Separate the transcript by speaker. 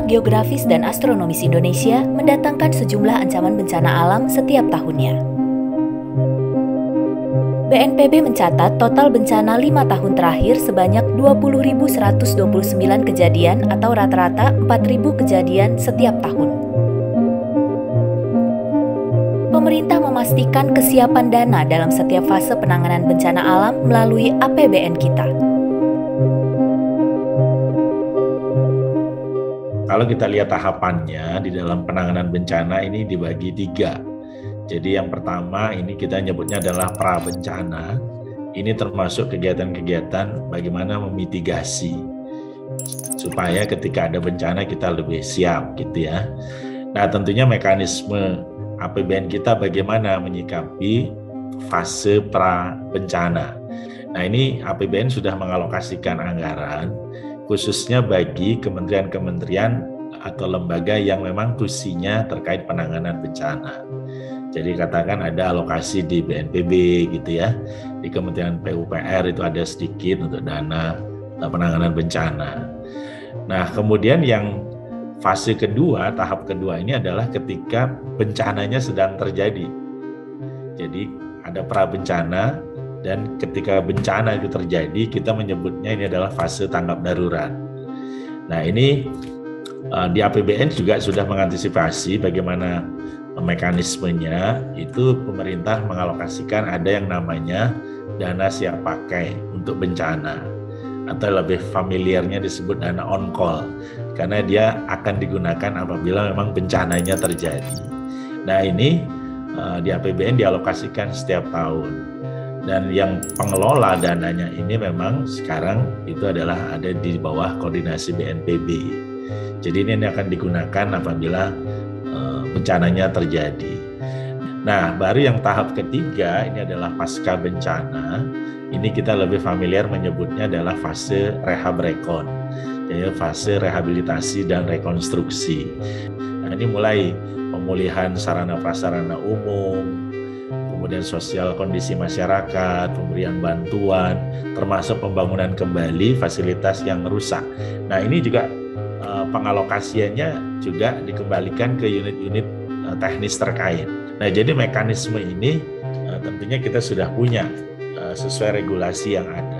Speaker 1: Pusat Geografis dan Astronomis Indonesia mendatangkan sejumlah ancaman bencana alam setiap tahunnya. BNPB mencatat total bencana 5 tahun terakhir sebanyak 20.129 kejadian atau rata-rata 4.000 kejadian setiap tahun. Pemerintah memastikan kesiapan dana dalam setiap fase penanganan bencana alam melalui APBN kita.
Speaker 2: Kalau kita lihat tahapannya di dalam penanganan bencana ini dibagi 3. Jadi yang pertama ini kita nyebutnya adalah prabencana. Ini termasuk kegiatan-kegiatan bagaimana memitigasi supaya ketika ada bencana kita lebih siap gitu ya. Nah tentunya mekanisme APBN kita bagaimana menyikapi fase prabencana. Nah ini APBN sudah mengalokasikan anggaran khususnya bagi kementerian-kementerian atau lembaga yang memang tusinya terkait penanganan bencana. Jadi katakan ada alokasi di BNPB gitu ya, di Kementerian PUPR itu ada sedikit untuk dana penanganan bencana. Nah kemudian yang fase kedua, tahap kedua ini adalah ketika bencananya sedang terjadi. Jadi ada prabencana, dan ketika bencana itu terjadi, kita menyebutnya ini adalah fase tanggap darurat. Nah ini di APBN juga sudah mengantisipasi bagaimana mekanismenya. Itu pemerintah mengalokasikan ada yang namanya dana siap pakai untuk bencana, atau lebih familiarnya disebut dana on call, karena dia akan digunakan apabila memang bencananya terjadi. Nah ini di APBN dialokasikan setiap tahun. Dan yang pengelola dananya ini memang sekarang itu adalah ada di bawah koordinasi BNPB. Jadi ini akan digunakan apabila bencananya terjadi. Nah, baru yang tahap ketiga ini adalah pasca bencana. Ini kita lebih familiar menyebutnya adalah fase rehab rekon, yaitu fase rehabilitasi dan rekonstruksi. Nah, ini mulai pemulihan sarana prasarana umum, kemudian sosial kondisi masyarakat, pemberian bantuan, termasuk pembangunan kembali fasilitas yang rusak. Nah ini juga pengalokasiannya juga dikembalikan ke unit-unit teknis terkait. Nah jadi mekanisme ini tentunya kita sudah punya sesuai regulasi yang ada.